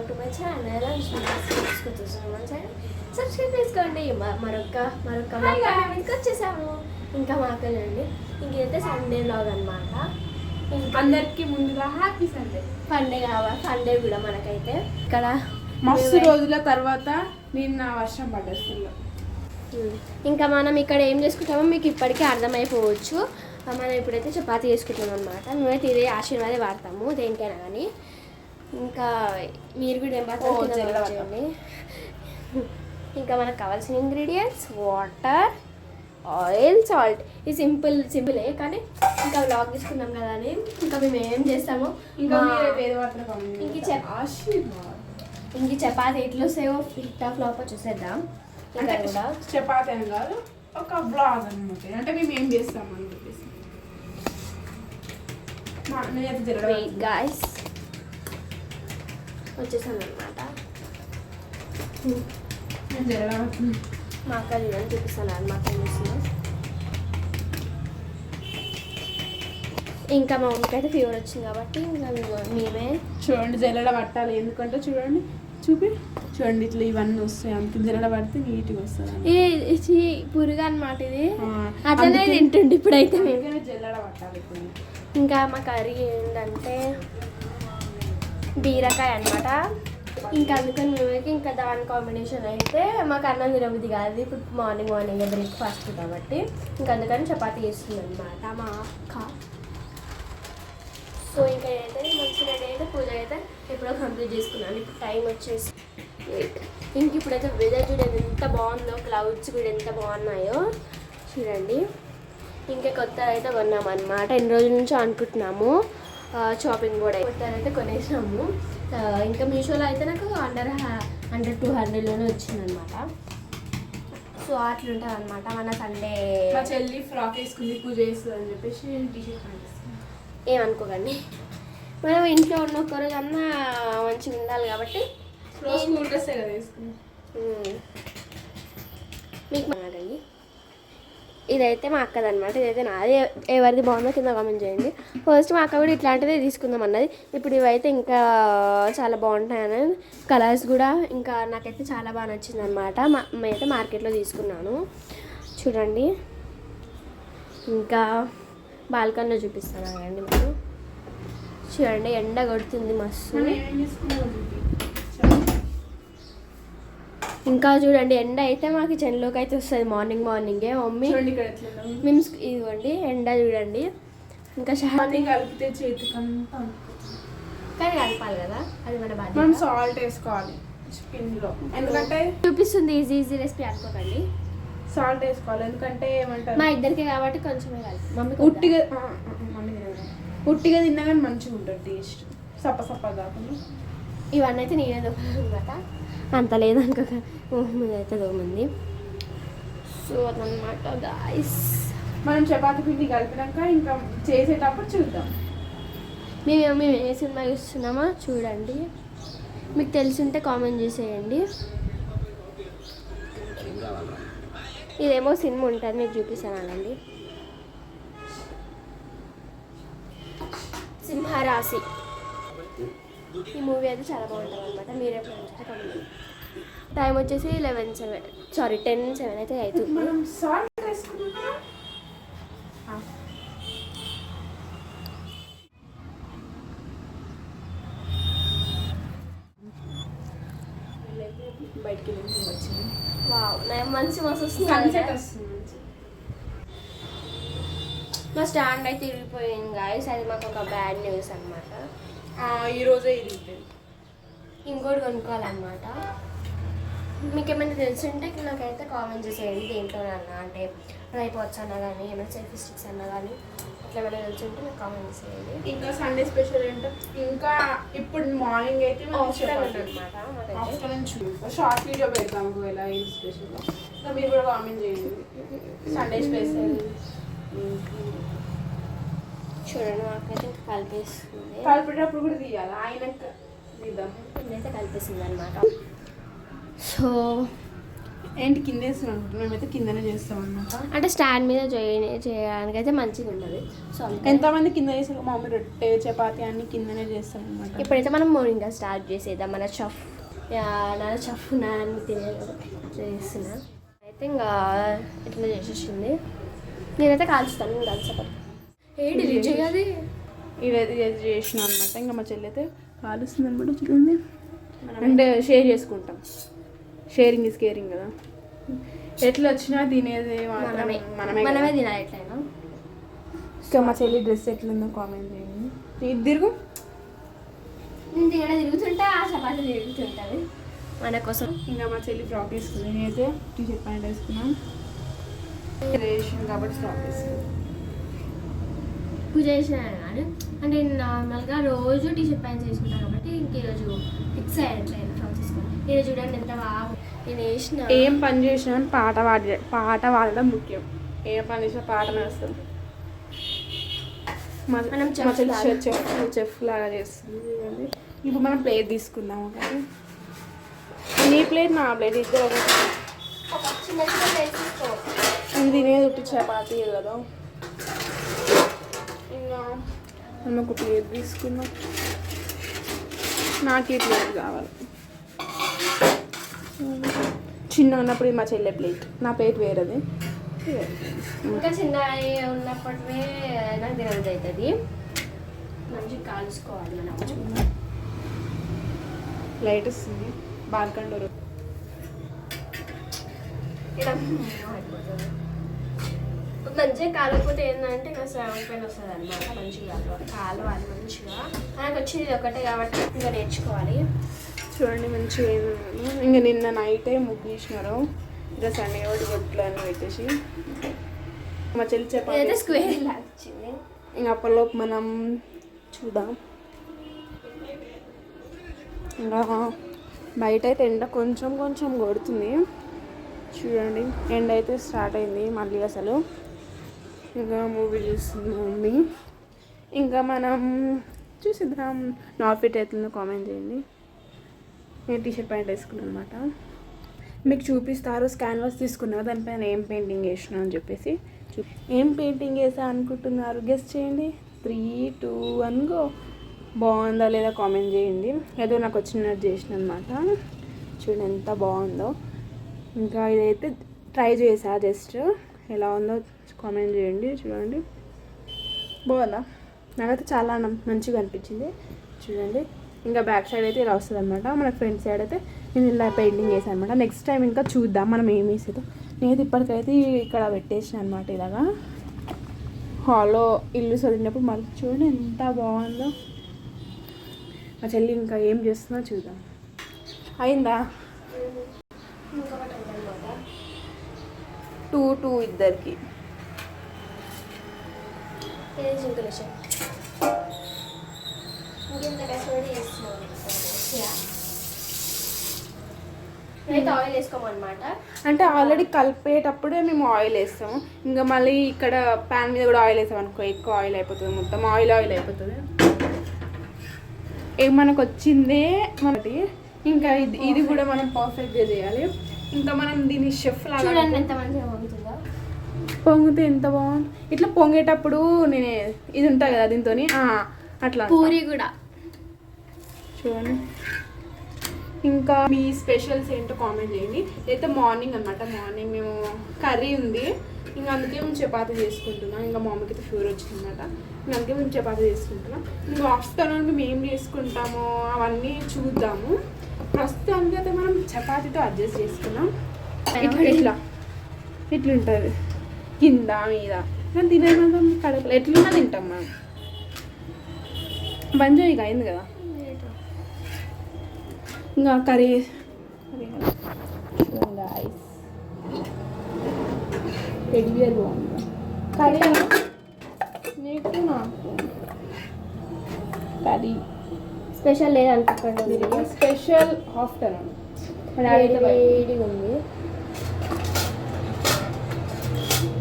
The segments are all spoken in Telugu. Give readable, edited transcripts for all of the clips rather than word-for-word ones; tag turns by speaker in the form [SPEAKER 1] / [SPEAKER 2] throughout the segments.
[SPEAKER 1] Welcome to my channel. Subscribe చేసుకోండి. మరొక ఇంటికి వచ్చేసాము. ఇంకా మాకండి ఇంకైతే సండే వ్లాగ్ అనమాట.
[SPEAKER 2] అందరికి ముందుగా హ్యాపీ సండే.
[SPEAKER 1] సండే కావాలి, సండే కూడా మనకైతే ఇక్కడ
[SPEAKER 2] మస్తు రోజుల తర్వాత నిన్న వర్షం పడేస్తుంది.
[SPEAKER 1] ఇంకా మనం ఇక్కడ ఏం చేసుకుంటామో మీకు ఇప్పటికీ అర్థమైపోవచ్చు. మనం ఇప్పుడైతే చపాతీ చేసుకుంటాం అనమాట. మేమైతే ఇదే ఆశీర్వాదే వాడతాము దేనికైనా కానీ. ఇంకా మీరు కూడా ఏం పడుతుంది. ఇంకా మనకు కావాల్సిన ఇంగ్రీడియంట్స్ వాటర్, ఆయిల్, సాల్ట్. ఇది సింపులే కానీ ఇంకా వ్లాగ్ తీసుకున్నాం కదా అని ఇంకా మేము ఏం చేస్తామో
[SPEAKER 2] ఇంకా
[SPEAKER 1] ఇంక చపాతీ ఎట్లా వస్తాయో హిట్ ఆఫ్ ఫ్లాప్ చూసేద్దాం. ఇంకా కూడా
[SPEAKER 2] చపాతీ అని కాదు, ఒక బ్లాగ్ అనమాట. అంటే మేము ఏం చేస్తాం అని చెప్పేసి
[SPEAKER 1] గాయస్ వచ్చేసాను అనమాట. మా అక్క చూడండి చూపిస్తాను మాకు ఏం చేస్తున్నాం. ఇంకా మా మమ్మీకి అయితే ఫీవర్ వచ్చింది కాబట్టి ఇంకా మేమే
[SPEAKER 2] చూడండి జల్లెడ పట్టాలి. ఎందుకంటే చూడండి చూడండి ఇట్లా ఇవన్నీ వస్తాయి. అంత జల్లెడ పడితే నీట్గా వస్తుంది.
[SPEAKER 1] ఇది పురుగు అనమాట. ఇది అట్లనే తింటుండే ఇప్పుడైతే మేము
[SPEAKER 2] జల్లెడ పట్టాలి.
[SPEAKER 1] ఇంకా మా కర్రీ ఏంటంటే బీరకాయ అనమాట. ఇంకా అందుకని మేమైతే ఇంకా దాని కాంబినేషన్ అయితే మాకు అన్నం తినబుద్ధి కాదు ఇప్పుడు మార్నింగ్ బ్రేక్ఫాస్ట్ కాబట్టి ఇంకా అందుకని చపాతీ చేస్తుంది అనమాట మా అక్క. సో ఇంకా అయితే మంచిగా అయితే పూజ అయితే ఎప్పుడో కంప్లీట్ చేసుకున్నాను. ఇప్పుడు టైం వచ్చేసి ఇంక ఇప్పుడైతే వెదర్ చూడండి ఎంత బాగుందో, క్లౌడ్స్ కూడా ఎంత బాగున్నాయో చూడండి. ఇంకా కొత్త అయితే కొన్నాము అనమాట. ఎన్ని రోజుల నుంచో అనుకుంటున్నాము షాపింగ్ కూడా. కొత్తది అయితే కొనేసాము. ఇంకా మీషోలో అయితే నాకు అండర్ 200లోనే వచ్చిందనమాట. సో అట్లుంటుంది అనమాట మన సండే.
[SPEAKER 2] మా చెల్లి ఫ్రాక్ వేసుకుంది పూజ చేస్తుంది అని చెప్పేసి టీషర్ట్
[SPEAKER 1] ఏమనుకోకండి. మనం ఇంట్లో ఉన్న ఒక్క రోజు అన్నా మంచిగా ఉండాలి కాబట్టి
[SPEAKER 2] స్కూల్ డ్రెస్ కదా వేసుకుంది.
[SPEAKER 1] మీకు మాట్లాడండి. ఇదైతే మా అక్కది అనమాట. ఇదైతే నాది. ఎవరిది బాగుందో కింద కామెంట్ చేయండి. ఫస్ట్ మా అక్క కూడా ఇట్లాంటిదే తీసుకుందాం అన్నది. ఇప్పుడు ఇవైతే ఇంకా చాలా బాగుంటాయని కలర్స్ కూడా ఇంకా నాకైతే చాలా బాగా నచ్చింది అనమాట. మేమైతే మార్కెట్లో తీసుకున్నాను చూడండి. ఇంకా బాల్కనీలో చూపిస్తాను అండి మీకు. చూడండి ఎండ కొడుతుంది మస్తు. ఇంకా చూడండి ఎండ అయితే మాకు చెన్లోకి అయితే వస్తుంది మార్నింగే. మమ్మీ మేము ఇదిగోండి ఎండ చూడండి. ఇంకా
[SPEAKER 2] కలిపితే చేతికంతా
[SPEAKER 1] కానీ కలపాలి కదా, అది మన బాధ్యత.
[SPEAKER 2] మనం సాల్ట్ వేసుకోవాలి స్కిన్లో. ఎందుకంటే
[SPEAKER 1] చూపిస్తుంది ఈజీ రెసిపీ అనుకోకండి.
[SPEAKER 2] సాల్ట్ వేసుకోవాలి ఎందుకంటే ఏమంటారు
[SPEAKER 1] మా ఇద్దరికి కాబట్టి కొంచెమే కలిపి. మమ్మీ
[SPEAKER 2] ఉట్టిగా తిన్నా కానీ మంచిగా ఉంటుంది టేస్ట్, సప్ప కాకుండా.
[SPEAKER 1] ఇవన్నీ అయితే నేనే దొంగ అంత లేదనుకోక అయితే దొంగంది. సో అదనమాట గాయస్.
[SPEAKER 2] మనం చపాతీ పిండి కలిపినాక ఇంకా చేసేటప్పుడు చూద్దాం.
[SPEAKER 1] మేము ఏ సినిమా చూస్తున్నామో చూడండి. మీకు తెలిసింటే కామెంట్ చేసేయండి. ఇదేమో సినిమా ఉంటుంది మీకు చూపిస్తానండి. సింహరాశి. ఈ మూవీ అయితే చాలా బాగుంటుంది అనమాట. మీరే చూస్తే కామెంట్. టైం వచ్చేసి 10:07 అయితే అవుతుంది.
[SPEAKER 2] మనం సాల్ట్ వేసుకున్నాం. బయటికి వచ్చింది.
[SPEAKER 1] వావ్ మంచి మస్తు
[SPEAKER 2] సన్సెట్ వస్తుంది.
[SPEAKER 1] మా స్టాండ్ అయితే ఇరిగిపోయింది గాయస్. అది మాకు ఒక బ్యాడ్ న్యూస్ అనమాట.
[SPEAKER 2] ఈరోజే ఇరిగిపోయింది.
[SPEAKER 1] ఇంకోటి కొనుక్కోవాలన్నమాట. మీకు ఏమైనా తెలుసుంటే నాకైతే కామెంట్ చేసేయండి. దేంట్లోనన్నా అంటే రైపోట్స్ అన్నా కానీ ఏమైనా సెల్ఫీ స్టిక్స్ అన్నా కానీ అట్లా ఏమైనా తెలుసుంటే నాకు కామెంట్ చేసేయండి.
[SPEAKER 2] ఇంకా సండే స్పెషల్ ఏంటో ఇంకా ఇప్పుడు మార్నింగ్ అయితే
[SPEAKER 1] అనమాట.
[SPEAKER 2] షార్ట్ వీడియో పెడతాము ఒకవేళ ఏం స్పెషల్. సో మీరు కూడా కామెంట్ చేయండి సండే స్పెషల్.
[SPEAKER 1] చూడండి మాకైతే కలిపేస్తుంది.
[SPEAKER 2] కలిపేటప్పుడు కూడా తీయాలి. ఆయనకు తీద్దాం.
[SPEAKER 1] ఇదైతే కలిపేస్తుంది అనమాట. సో
[SPEAKER 2] ఏంటి కింద వేస్తున్నాం అనుకుంటున్నాం, మేమైతే కిందనే చేస్తాం అనమాట.
[SPEAKER 1] అంటే స్టాండ్ మీద చేయడానికి అయితే మంచిగా ఉంటుంది. సో
[SPEAKER 2] ఎంతమంది కింద చేస్తారు, మా మమ్మీ రొట్టె చపాతి అన్ని కిందనే చేస్తాం అనమాట.
[SPEAKER 1] ఇప్పుడైతే మనం ఇంకా స్టార్ట్ చేసేద్దాం. మన చెఫ్ నాన్న చేస్తున్నా అయితే ఇంకా ఇట్లా చేసేసింది. నేనైతే కాల్చుతాను, నేను కాల్చపడి ఏంటి చేయాలి.
[SPEAKER 2] ఇవైతే చేసిన అనమాట. ఇంకా మా చెల్లి అయితే కాలుస్తుంది అనమాట. చూడండి, అంటే షేర్ చేసుకుంటాం. షేరింగ్ ఇస్ కేరింగ్ కదా. ఎట్లా వచ్చినా తినేది
[SPEAKER 1] మనమే తినాలి ఎట్లయినా.
[SPEAKER 2] ఇంకా మా చెల్లి డ్రెస్ ఎట్లుందో కామెంట్ చేయండి. ఇది తిరుగు,
[SPEAKER 1] నేను తిరుగుతుంటా, ఆ చపాతి తిరుగుతుంటుంది మన కోసం.
[SPEAKER 2] ఇంకా మా చెల్లి ఫ్రాక్ వేసుకుంది, నేనైతే టీషర్ట్ ప్యాంట్ వేసుకున్నాను. కాబట్టి ఫ్రాక్ వేసుకున్నాను.
[SPEAKER 1] పూజ చేసిన కానీ అంటే నార్మల్గా రోజు టీషర్ట్ ప్యాంట్స్ వేసుకుంటాను కాబట్టి ఇంక ఈరోజు ఫిక్స్ అయ్యట్లేదు ఫ్రాక్ తీసుకొని. ఈరోజు చూడండి ఎంత బాగా నేను వేసిన.
[SPEAKER 2] ఏం పని చేసినా పాట పాడడం ముఖ్యం. ఏ పని చేసినా పాట నడుస్తుంది.
[SPEAKER 1] మనం
[SPEAKER 2] చెఫ్ లాగా చేస్తుంది. ఇప్పుడు మనం ప్లేట్ తీసుకుందాం. ఒకటి నీ ప్లేట్ నా ప్లేట్ ఇద్దరు ఒకటి తినేది ఉట్టి చపాతీ కదా. ఇంకా మనం ఒక ప్లేట్ తీసుకుందాం. నాకు ఈ ప్లేట్ కావాలి. చిన్న ఉన్నప్పుడు మా చెల్లె ప్లేట్, నా ప్లేట్ వేరేది.
[SPEAKER 1] ఇంకా చిన్న ఉన్నప్పటివే నాకు తినది అవుతుంది. మంచిగా కాల్చుకోవాలి మనం.
[SPEAKER 2] లైట్ వస్తుంది బాల్కండోరు.
[SPEAKER 1] మంచిగా కాలకపోతే ఏంటంటే ఇంకా సెవెన్ పెయిన్ వస్తుంది అనమాట. మంచిగా కాలవాలి మంచిగా. నాకు వచ్చింది ఒకటే కాబట్టి ఇంకా నేర్చుకోవాలి.
[SPEAKER 2] చూడండి మంచిగా ఇంకా నిన్న నైటే ముగ్గు తీసినారు. ఇంకా సండే ఒకటి గొట్లు అని పెట్టేసి మా చెల్లి చెప్పాలి
[SPEAKER 1] స్క్వేర్ లాగా వచ్చింది.
[SPEAKER 2] ఇంకా అప్పటిలోపు మనం చూద్దాం. ఇంకా బయట అయితే ఎండ కొంచెం కొంచెం కొడుతుంది. చూడండి ఎండ అయితే స్టార్ట్ అయింది మళ్ళీ అసలు. ఇంకా మూవీ చూస్తుంది మమ్మీ. ఇంకా మనం చూసిద్దాం. నా అవుట్ఫిట్ అవుతుందో కామెంట్ చేయండి. నేను టీషర్ట్ ప్యాంట్ వేసుకున్నాను అనమాట. మీకు చూపిస్తారు. క్యాన్వాస్ తీసుకున్నా దానిపైన ఏం పెయింటింగ్ వేసినా అని చెప్పేసి. ఏం పెయింటింగ్ వేసా అనుకుంటున్నారు, గెస్ట్ చేయండి. 3, 2, 1 గో. బాగుందా లేదా కామెంట్ చేయండి. ఏదో నాకు వచ్చినట్టు చేసిన అనమాట. చూడండి ఎంత బాగుందో. ఇంకా ఇదైతే ట్రై చేసా, జస్ట్ ఎలా ఉందో కామెంట్ చేయండి. చూడండి బాగుందా, నాకైతే చాలా మంచిగా అనిపించింది. చూడండి ఇంకా బ్యాక్ సైడ్ అయితే ఇలా వస్తుంది అనమాట. మన ఫ్రంట్ సైడ్ అయితే నేను ఇలా పెయింటింగ్ వేసాను అనమాట. నెక్స్ట్ టైం ఇంకా చూద్దాం మనం ఏం వేసేదో. నేనైతే ఇప్పటికైతే ఇక్కడ పెట్టేసిన అనమాట. ఇలాగా హాల్లో ఇల్లు చదివినప్పుడు మళ్ళీ చూడండి ఎంత బాగుందో. మా చెల్లి ఇంకా ఏం చేస్తుందో చూద్దాం. అయిందా? 2 ఇద్దరికి.
[SPEAKER 1] ఆయిల్ వేసుకోమన్నమాట.
[SPEAKER 2] అంటే ఆల్రెడీ కలిపేటప్పుడే మేము ఆయిల్ వేస్తాము. ఇంకా మళ్ళీ ఇక్కడ ప్యాన్ మీద కూడా ఆయిల్ వేసాం అనుకో, ఎక్కువ ఆయిల్ అయిపోతుంది. మొత్తం ఆయిల్ అయిపోతుంది. మనకు వచ్చిందే మనది. ఇంకా ఇది కూడా మనం పర్ఫెక్ట్గా చేయాలి. ఇంకా మనం దీన్ని షెఫ్ లాగా పొంగితే ఎంత బాగుంది. ఇట్లా పొంగేటప్పుడు నేను ఇది ఉంటుంది కదా దీంతో అట్లా
[SPEAKER 1] పూరి కూడా
[SPEAKER 2] చూడండి. ఇంకా మీ స్పెషల్స్ ఏంటో కామెంట్ చేయండి. అయితే మార్నింగ్ అనమాట. మార్నింగ్ మేము కర్రీ ఉంది, ఇంకా అందుకే మేము చపాతీ చేసుకుంటున్నాం. ఇంకా మా మమ్మీకి అయితే ఫీవర్ వచ్చిందన్నమాట. ఇంకా అందుకే మేము చపాతీ చేసుకుంటున్నాం. ఇంకా ఆఫ్టర్నూన్ మేము ఏం చేసుకుంటామో అవన్నీ చూద్దాము. ప్రస్తుతానికి అయితే మనం చపాతీతో అడ్జస్ట్ చేసుకున్నాం. ఇప్పుడు ఇట్లుంటుంది కింద మీద. కానీ తినేదాకా కడపలు ఎట్లున్నా తింటాం మనం. బంజాయి ఇక అయింది కదా. ఇంకా కర్రీ టెడ్బియర్ బాగుంది. కర్రీ నీకు నాకు కర్రీ
[SPEAKER 1] స్పెషల్ లేదనుకోండి.
[SPEAKER 2] స్పెషల్ ఆఫ్టర్నూన్
[SPEAKER 1] వేడిగా ఉంది.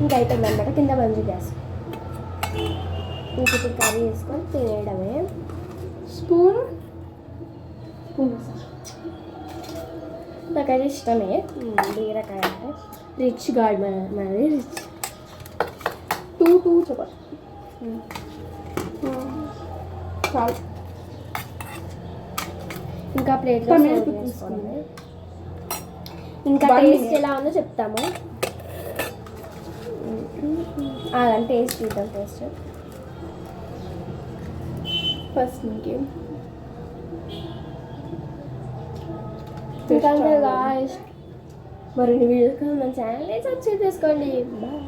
[SPEAKER 1] ఇంకా అయిపోయింది అనమాట. కింద బంజు గ్యాస్. ఇంక కర్రీ వేసుకొని తినేయడమే.
[SPEAKER 2] స్పూన్
[SPEAKER 1] నాకైతే ఇష్టమే బీరకాయ అంటే రిచ్ గాడ్ మనది రిచ్.
[SPEAKER 2] టూ చపాతి చాలు.
[SPEAKER 1] ఇంకా ప్లేట్లో
[SPEAKER 2] టమాటో
[SPEAKER 1] సర్వ్ చేసుకోండి. ఇంకా
[SPEAKER 2] One
[SPEAKER 1] టేస్ట్
[SPEAKER 2] minute.
[SPEAKER 1] ఎలా ఉందో చెప్తాము. అదంటే టేస్ట్ చూద్దాం. టేస్ట్
[SPEAKER 2] ఫస్ట్ ఇంకేం
[SPEAKER 1] ఇంకా guys, మరిన్ని వీడియోస్ కోసం మన ఛానల్ని సబ్స్క్రైబ్ చేసుకోండి. బాయ్.